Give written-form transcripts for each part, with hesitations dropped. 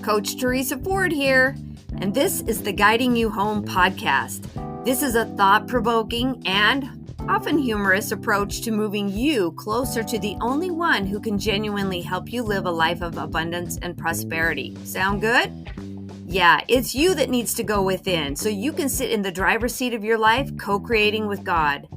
Coach Teresa Ford here, and this is the Guiding You Home podcast. This is a thought-provoking and often humorous approach to moving you closer to the only one who can genuinely help you live a life of abundance and prosperity. Sound good? Yeah, it's you that needs to go within so you can sit in the driver's seat of your life, co-creating with God.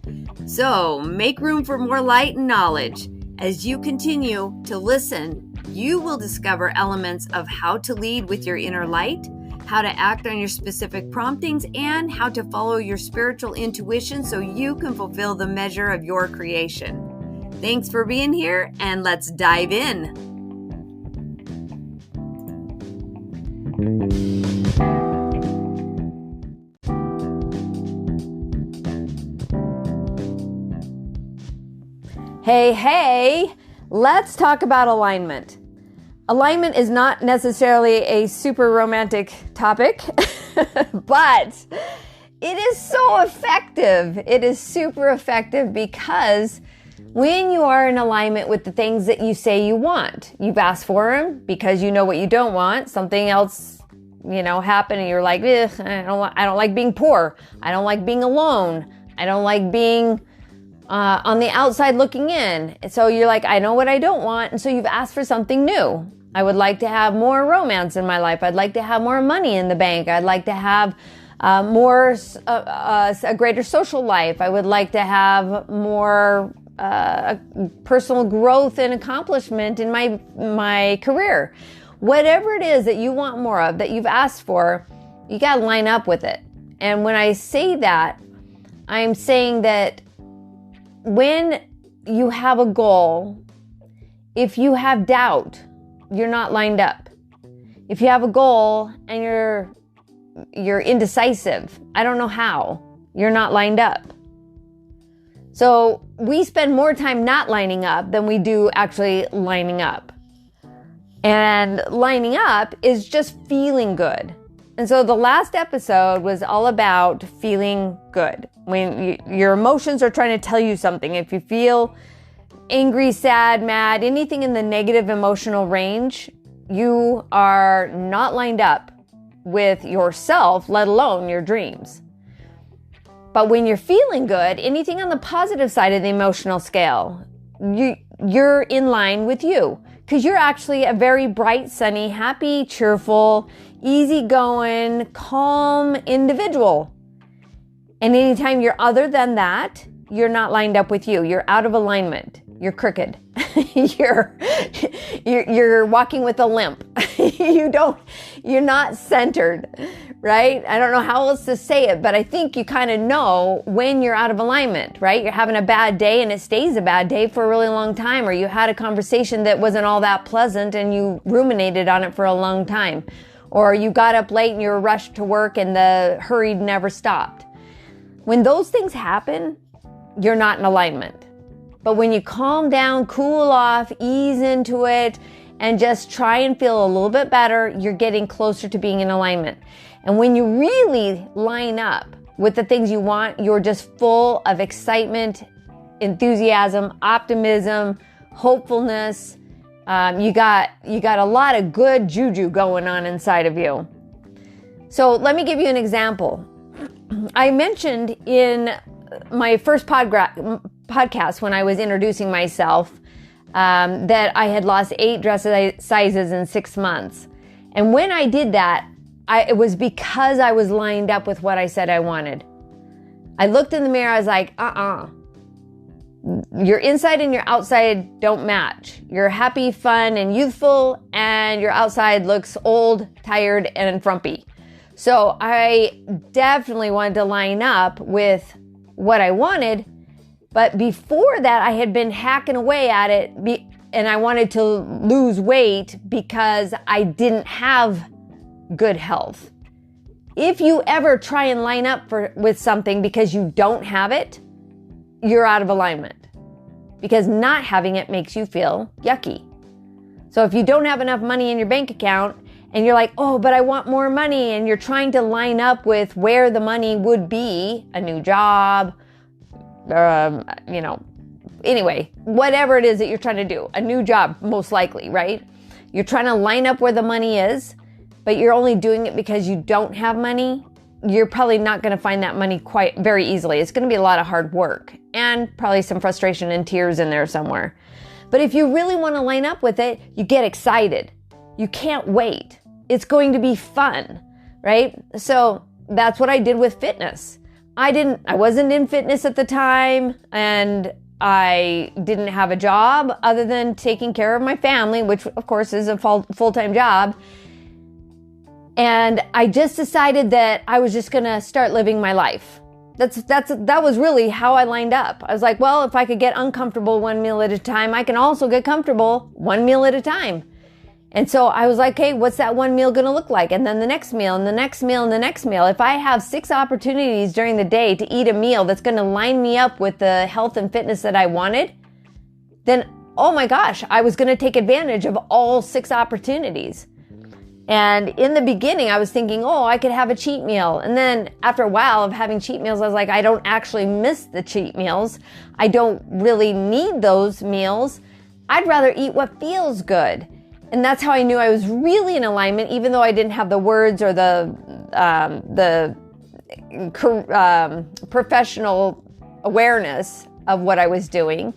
So make room for more light and knowledge. As you continue to listen, you will discover elements of how to lead with your inner light, how to act on your specific promptings, and how to follow your spiritual intuition so you can fulfill the measure of your creation. Thanks for being here, and let's dive in. Hey, let's talk about alignment. Alignment is not necessarily a super romantic topic, but it is so effective. It is super effective because when you are in alignment with the things that you say you want, you've asked for them because you know what you don't want. Something else, happened and you're like, I don't like being poor. I don't like being alone. I don't like being on the outside looking in. So you're like, I know what I don't want. And so you've asked for something new. I would like to have more romance in my life. I'd like to have more money in the bank. I'd like to have a greater social life. I would like to have more personal growth and accomplishment in my career. Whatever it is that you want more of, that you've asked for, you got to line up with it. And when I say that, I'm saying that when you have a goal, if you have doubt, you're not lined up. If you have a goal and you're indecisive, I don't know how, you're not lined up. So we spend more time not lining up than we do actually lining up. And lining up is just feeling good. And so the last episode was all about feeling good. When your emotions are trying to tell you something, if you feel angry, sad, mad, anything in the negative emotional range, you are not lined up with yourself, let alone your dreams. But when you're feeling good, anything on the positive side of the emotional scale, you're in line with you. Because you're actually a very bright, sunny, happy, cheerful, easygoing, calm individual. And anytime you're other than that, you're not lined up with you. You're out of alignment. You're crooked. You're walking with a limp. You're not centered, right? I don't know how else to say it, but I think you kind of know when you're out of alignment, right? You're having a bad day and it stays a bad day for a really long time, or you had a conversation that wasn't all that pleasant and you ruminated on it for a long time, or you got up late and you were rushed to work and the hurry never stopped. When those things happen, you're not in alignment. But when you calm down, cool off, ease into it, and just try and feel a little bit better, you're getting closer to being in alignment. And when you really line up with the things you want, you're just full of excitement, enthusiasm, optimism, hopefulness. You got a lot of good juju going on inside of you. So let me give you an example. I mentioned in my first podcast when I was introducing myself that I had lost 8 dress sizes in 6 months. And when I did that, it was because I was lined up with what I said I wanted. I looked in the mirror, I was like, your inside and your outside don't match. You're happy, fun, and youthful, and your outside looks old, tired, and frumpy. So I definitely wanted to line up with what I wanted. But before that, I had been hacking away at it, and I wanted to lose weight because I didn't have good health. If you ever try and line up with something because you don't have it, you're out of alignment. Because not having it makes you feel yucky. So if you don't have enough money in your bank account and you're like, oh, but I want more money, and you're trying to line up with where the money would be, a new job, anyway, whatever it is that you're trying to do, a new job, most likely, right? You're trying to line up where the money is. but you're only doing it because you don't have money, you're probably not going to find that money quite very easily. It's going to be a lot of hard work and probably some frustration and tears in there somewhere. But if you really want to line up with it, you get excited. You can't wait. It's going to be fun, right? So that's what I did with fitness. I wasn't in fitness at the time, and I didn't have a job other than taking care of my family, which of course is a full-time job. And I just decided that I was just going to start living my life. That was really how I lined up. I was like, well, if I could get uncomfortable one meal at a time, I can also get comfortable one meal at a time. And so I was like, hey, what's that one meal going to look like? And then the next meal and the next meal and the next meal. If I have 6 opportunities during the day to eat a meal that's going to line me up with the health and fitness that I wanted, then, oh my gosh, I was going to take advantage of all 6 opportunities. And in the beginning, I was thinking, oh, I could have a cheat meal. And then after a while of having cheat meals, I was like, I don't actually miss the cheat meals. I don't really need those meals. I'd rather eat what feels good. And that's how I knew I was really in alignment, even though I didn't have the words or the professional awareness of what I was doing.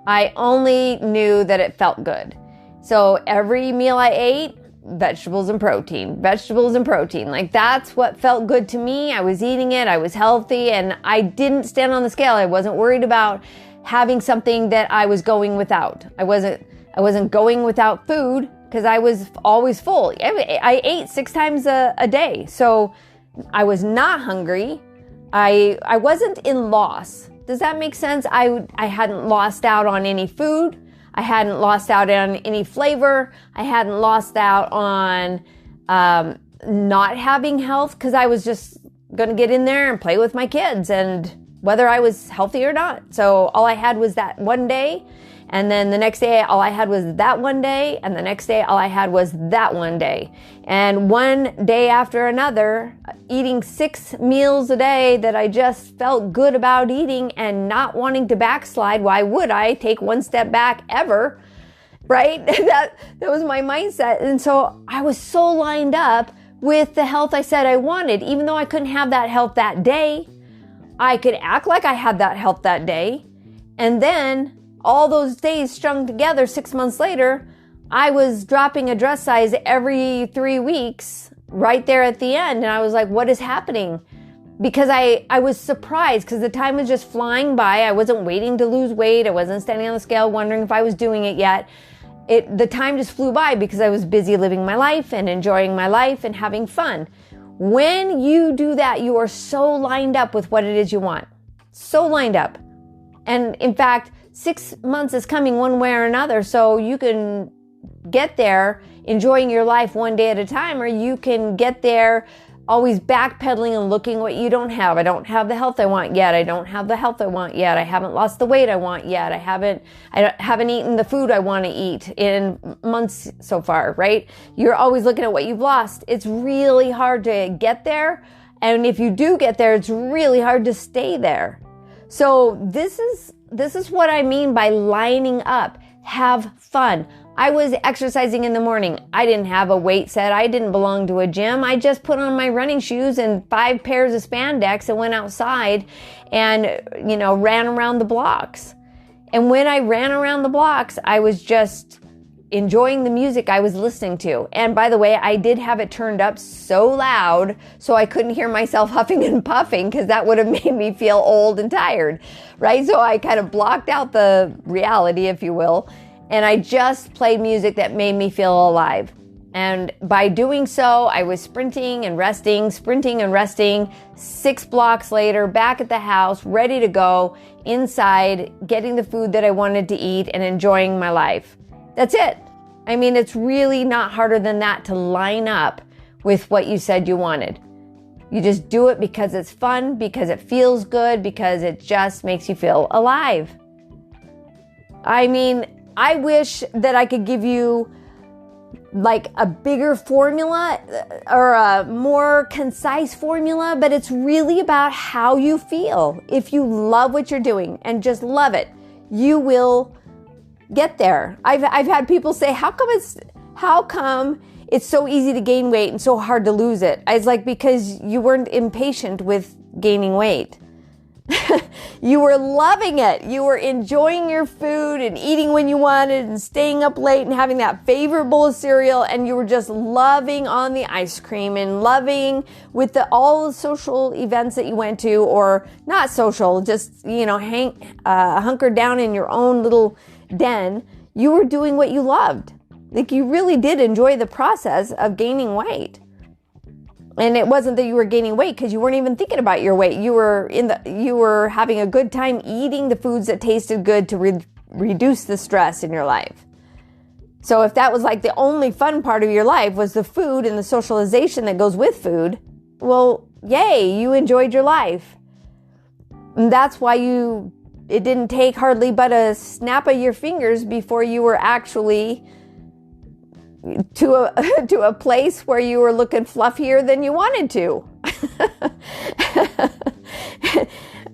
I only knew that it felt good. So every meal I ate, vegetables and protein. Like, that's what felt good to me. I was eating it. I was healthy, and I didn't stand on the scale. I wasn't worried about having something that I was going without. I wasn't going without food because I was always full. I ate 6 times a day. So I was not hungry. I wasn't in loss. Does that make sense? I hadn't lost out on any food. I hadn't lost out on any flavor. I hadn't lost out on not having health because I was just going to get in there and play with my kids, and whether I was healthy or not. So all I had was that one day. And then the next day, all I had was that one day. And the next day, all I had was that one day. And one day after another, eating 6 meals a day that I just felt good about eating and not wanting to backslide. Why would I take one step back ever? Right? That was my mindset. And so I was so lined up with the health I said I wanted, even though I couldn't have that health that day. I could act like I had that health that day. And then all those days strung together 6 months later, I was dropping a dress size every 3 weeks right there at the end. And I was like, what is happening? Because I was surprised because the time was just flying by. I wasn't waiting to lose weight. I wasn't standing on the scale wondering if I was doing it yet. The time just flew by because I was busy living my life and enjoying my life and having fun. When you do that, you are so lined up with what it is you want. So lined up. And in fact, 6 months is coming one way or another, so you can get there enjoying your life one day at a time, or you can get there always backpedaling and looking what you don't have. I don't have the health I want yet. I don't have the health I want yet. I haven't lost the weight I want yet. I haven't eaten the food I want to eat in months so far, right? You're always looking at what you've lost. It's really hard to get there. And if you do get there, it's really hard to stay there. So this is what I mean by lining up. Have fun. I was exercising in the morning. I didn't have a weight set. I didn't belong to a gym. I just put on my running shoes and 5 pairs of spandex and went outside and, ran around the blocks. And when I ran around the blocks, I was just enjoying the music I was listening to. And by the way, I did have it turned up so loud so I couldn't hear myself huffing and puffing, because that would have made me feel old and tired, right? So I kind of blocked out the reality, if you will, and I just played music that made me feel alive. And by doing so, I was sprinting and resting. 6 blocks later, back at the house, ready to go inside, getting the food that I wanted to eat and enjoying my life. That's it. I mean, it's really not harder than that to line up with what you said you wanted. You just do it because it's fun, because it feels good, because it just makes you feel alive. I mean, I wish that I could give you like a bigger formula or a more concise formula, but it's really about how you feel. If you love what you're doing and just love it, you will get there. I've had people say, how come it's so easy to gain weight and so hard to lose it? It's like because you weren't impatient with gaining weight. You were loving it. You were enjoying your food and eating when you wanted and staying up late and having that favorite bowl of cereal, and you were just loving on the ice cream and loving with all the social events that you went to, or not social, just, hunkered down in your own little den. You were doing what you loved. Like, you really did enjoy the process of gaining weight. And it wasn't that you were gaining weight because you weren't even thinking about your weight. You were having a good time eating the foods that tasted good to reduce the stress in your life. So if that was like the only fun part of your life was the food and the socialization that goes with food, well, yay, you enjoyed your life. And that's why it didn't take hardly but a snap of your fingers before you were actually to a place where you were looking fluffier than you wanted to.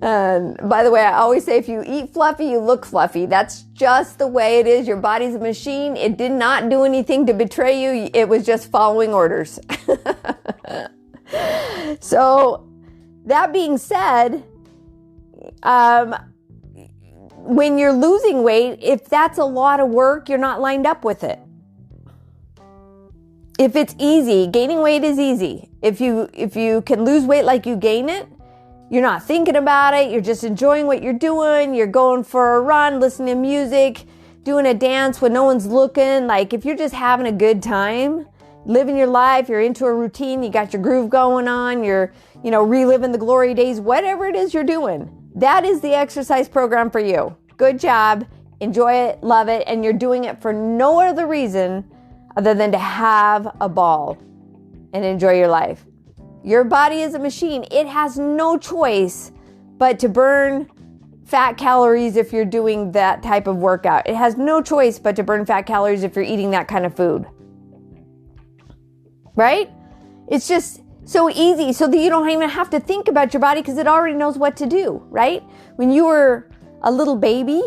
By the way, I always say if you eat fluffy, you look fluffy. That's just the way it is. Your body's a machine. It did not do anything to betray you. It was just following orders. So that being said, when you're losing weight, if that's a lot of work, you're not lined up with it. If it's easy, gaining weight is easy. If you can lose weight like you gain it, you're not thinking about it. You're just enjoying what you're doing. You're going for a run, listening to music, doing a dance when no one's looking. Like, if you're just having a good time, living your life, you're into a routine, you got your groove going on, you're, reliving the glory days, whatever it is you're doing, that is the exercise program for you. Good job. Enjoy it, love it, and you're doing it for no other reason other than to have a ball and enjoy your life. Your body is a machine. It has no choice but to burn fat calories if you're doing that type of workout. It has no choice but to burn fat calories if you're eating that kind of food. Right? It's just so easy so that you don't even have to think about your body because it already knows what to do, right? When you were a little baby,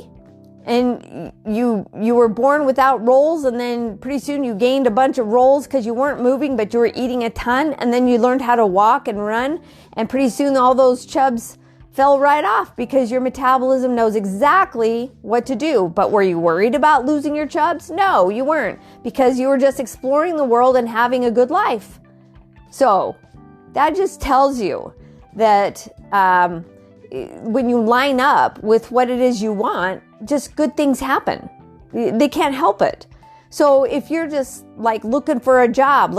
and you were born without rolls, and then pretty soon you gained a bunch of rolls because you weren't moving, but you were eating a ton, and then you learned how to walk and run, and pretty soon all those chubs fell right off because your metabolism knows exactly what to do. But were you worried about losing your chubs? No, you weren't, because you were just exploring the world and having a good life. So that just tells you that when you line up with what it is you want, just good things happen. They can't help it. So if you're just like looking for a job,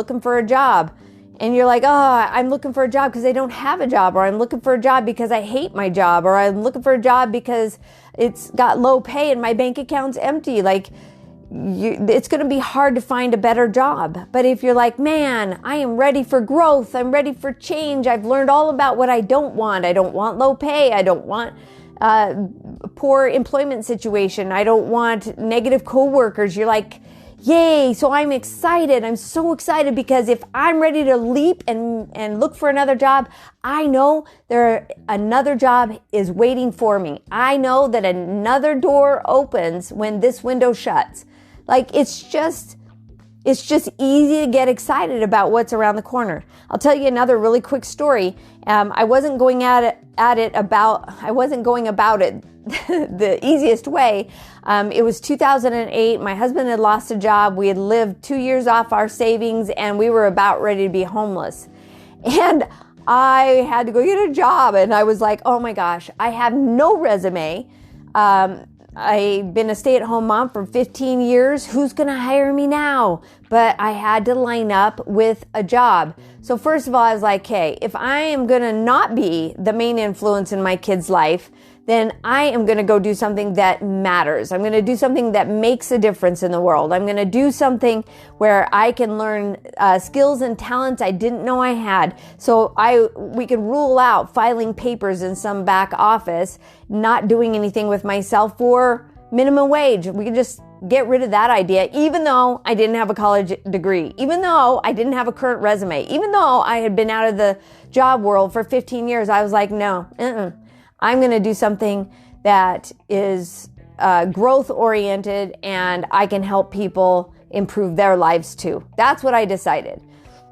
and you're like, oh, I'm looking for a job because I don't have a job, or I'm looking for a job because I hate my job, or I'm looking for a job because it's got low pay and my bank account's empty, it's going to be hard to find a better job. But if you're like, man, I am ready for growth, I'm ready for change, I've learned all about what I don't want. I don't want low pay. I don't want poor employment situation. I don't want negative coworkers. You're like, yay. So I'm excited. I'm so excited because if I'm ready to leap and look for another job, I know another job is waiting for me. I know that another door opens when this window shuts. Like, it's just easy to get excited about what's around the corner. I'll tell you another really quick story. I wasn't going about it the easiest way. It was 2008. My husband had lost a job. We had lived 2 years off our savings, and we were about ready to be homeless. And I had to go get a job, and I was like, oh my gosh, I have no resume. I've been a stay-at-home mom for 15 years. Who's going to hire me now? But I had to line up with a job. So first of all, I was like, hey, if I am going to not be the main influence in my kid's life, then I am going to go do something that matters. I'm going to do something that makes a difference in the world. I'm going to do something where I can learn skills and talents I didn't know I had. So we can rule out filing papers in some back office, not doing anything with myself for minimum wage. We can just get rid of that idea, even though I didn't have a college degree, even though I didn't have a current resume, even though I had been out of the job world for 15 years. I was like, no, I'm going to do something that is growth oriented, and I can help people improve their lives too. That's what I decided.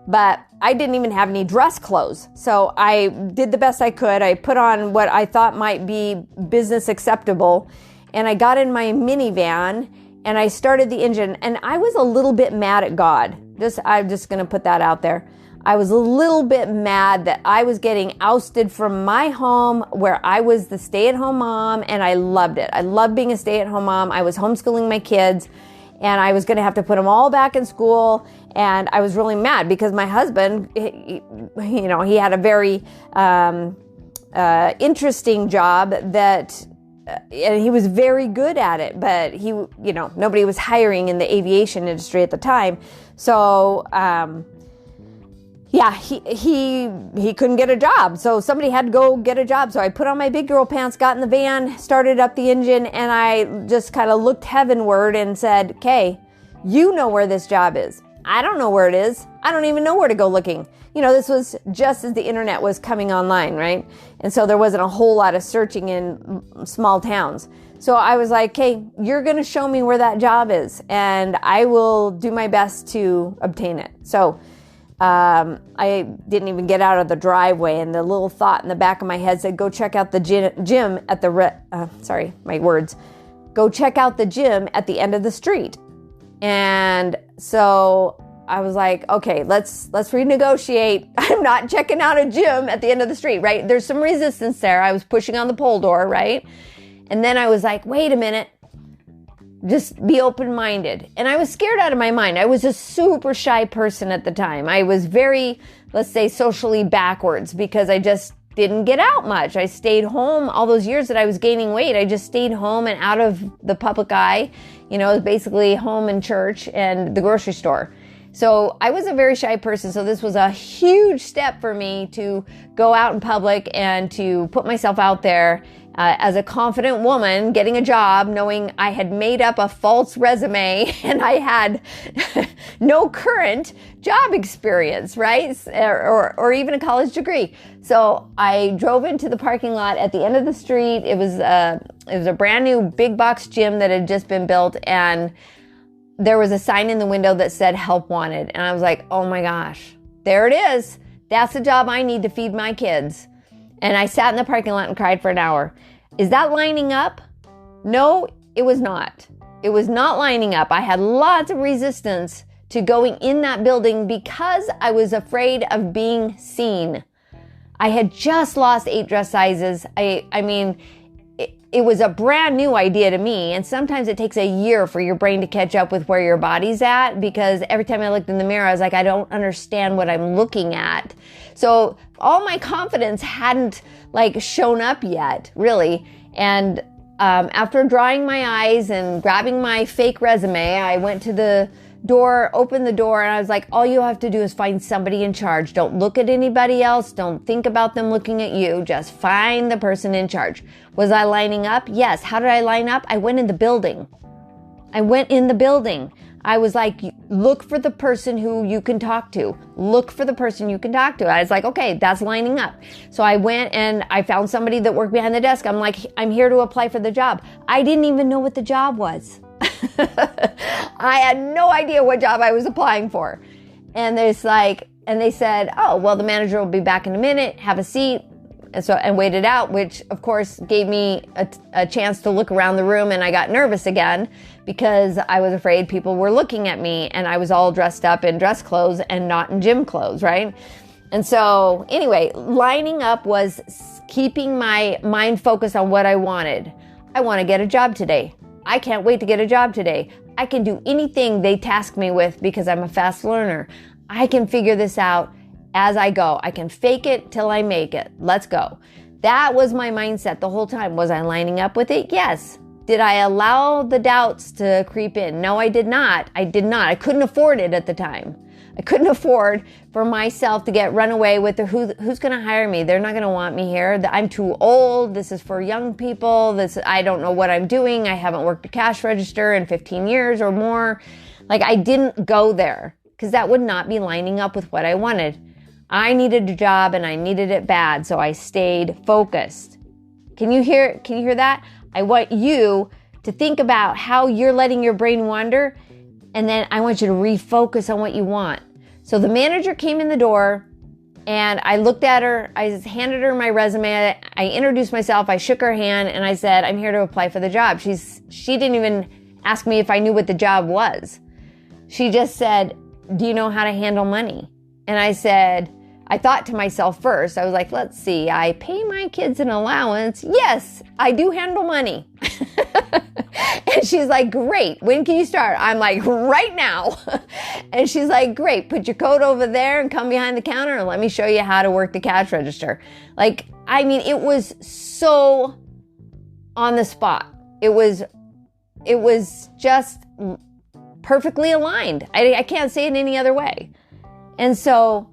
But I didn't even have any dress clothes. So I did the best I could. I put on what I thought might be business acceptable. And I got in my minivan and I started the engine. And I was a little bit mad at God. I'm just going to put that out there. I was a little bit mad that I was getting ousted from my home where I was the stay-at-home mom, and I loved it. I loved being a stay-at-home mom. I was homeschooling my kids, and I was going to have to put them all back in school, and I was really mad because my husband, he had a very interesting job that, and he was very good at it, but nobody was hiring in the aviation industry at the time. So, he couldn't get a job. So somebody had to go get a job. So I put on my big girl pants, got in the van, started up the engine, and I just kind of looked heavenward and said, "Kay, you know where this job is. I don't know where it is. I don't even know where to go looking." This was just as the internet was coming online, right? And so there wasn't a whole lot of searching in small towns. So I was like, "Kay, you're going to show me where that job is, and I will do my best to obtain it." So I didn't even get out of the driveway, and the little thought in the back of my head said, "Go check out the gym at Go check out the gym at the end of the street." And so I was like, "Okay, let's renegotiate. I'm not checking out a gym at the end of the street," right? There's some resistance there. I was pushing on the pole door, right? And then I was like, "Wait a minute. Just be open-minded." And I was scared out of my mind. I was a super shy person at the time. I was very, let's say, socially backwards because I just didn't get out much. I stayed home all those years that I was gaining weight. I just stayed home and out of the public eye. It was basically home and church and the grocery store. So I was a very shy person. So this was a huge step for me to go out in public and to put myself out there as a confident woman, getting a job, knowing I had made up a false resume and I had no current job experience, right? Or even a college degree. So I drove into the parking lot at the end of the street. It was a brand new big box gym that had just been built, and there was a sign in the window that said "Help Wanted." And I was like, "Oh my gosh, there it is. That's the job I need to feed my kids." And I sat in the parking lot and cried for an hour. Is that lining up? No, it was not. It was not lining up. I had lots of resistance to going in that building because I was afraid of being seen. I had just lost 8 dress sizes. It was a brand new idea to me, and sometimes it takes a year for your brain to catch up with where your body's at, because every time I looked in the mirror, I was like, I don't understand what I'm looking at. So all my confidence hadn't shown up yet, really. And after drying my eyes and grabbing my fake resume, I went to the door, opened the door, and I was like, all you have to do is find somebody in charge. Don't look at anybody else. Don't think about them looking at you. Just find the person in charge. Was I lining up? Yes. How did I line up? I went in the building. I was like, look for the person who you can talk to. Look for the person you can talk to. I was like, okay, that's lining up. So I went and I found somebody that worked behind the desk. I'm like, I'm here to apply for the job. I didn't even know what the job was. I had no idea what job I was applying for. And they said, oh, well, the manager will be back in a minute. Have a seat. And waited out, which of course gave me a chance to look around the room, and I got nervous again because I was afraid people were looking at me, and I was all dressed up in dress clothes and not in gym clothes, right? And so anyway, lining up was keeping my mind focused on what I wanted. I want to get a job today. I can't wait to get a job today. I can do anything they task me with because I'm a fast learner. I can figure this out as I go. I can fake it till I make it. Let's go. That was my mindset the whole time. Was I lining up with it? Yes. Did I allow the doubts to creep in? No, I did not. I couldn't afford it at the time. I couldn't afford for myself to get run away with who's going to hire me. They're not going to want me here. I'm too old. This is for young people. I don't know what I'm doing. I haven't worked a cash register in 15 years or more. I didn't go there because that would not be lining up with what I wanted. I needed a job and I needed it bad, so I stayed focused. Can you hear that? I want you to think about how you're letting your brain wander. And then I want you to refocus on what you want. So the manager came in the door and I looked at her. I handed her my resume. I introduced myself. I shook her hand and I said, I'm here to apply for the job. She didn't even ask me if I knew what the job was. She just said, do you know how to handle money? And I said, I thought to myself first, I was like, let's see, I pay my kids an allowance. Yes, I do handle money. And she's like, great. When can you start? I'm like, right now. And she's like, great. Put your coat over there and come behind the counter and let me show you how to work the cash register. Like, I mean, it was so on the spot. It was just perfectly aligned. I can't say it any other way. And so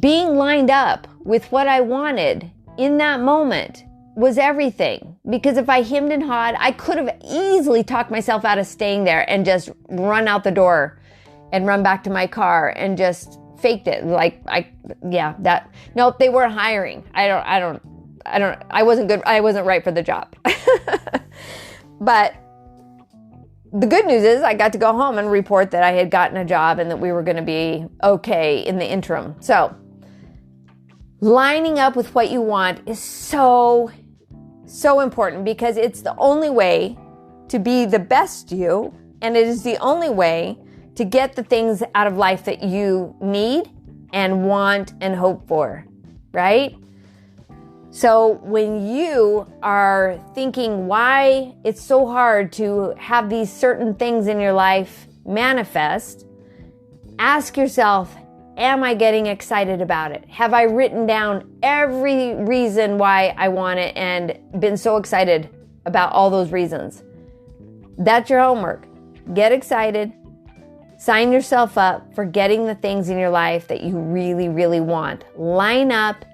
being lined up with what I wanted in that moment was everything. Because if I hemmed and hawed, I could have easily talked myself out of staying there and just run out the door and run back to my car and just faked it. Nope, they weren't hiring. I wasn't good. I wasn't right for the job. But the good news is I got to go home and report that I had gotten a job and that we were going to be okay in the interim. So lining up with what you want is so important, because it's the only way to be the best you, and it is the only way to get the things out of life that you need and want and hope for, right? So when you are thinking why it's so hard to have these certain things in your life manifest, ask yourself, am I getting excited about it? Have I written down every reason why I want it and been so excited about all those reasons? That's your homework. Get excited. Sign yourself up for getting the things in your life that you really, really want. Line up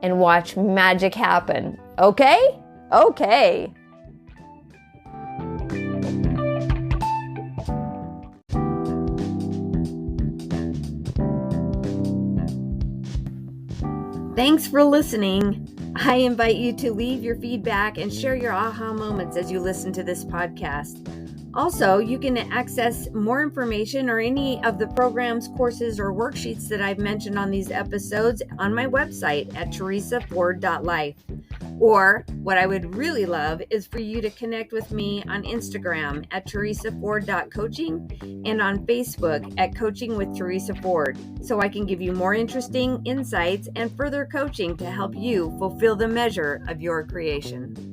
and watch magic happen. Okay? Okay. Thanks for listening. I invite you to leave your feedback and share your aha moments as you listen to this podcast. Also, you can access more information or any of the programs, courses, or worksheets that I've mentioned on these episodes on my website at teresaford.life. Or what I would really love is for you to connect with me on Instagram at teresaford.coaching and on Facebook at Coaching with Teresa Ford, so I can give you more interesting insights and further coaching to help you fulfill the measure of your creation.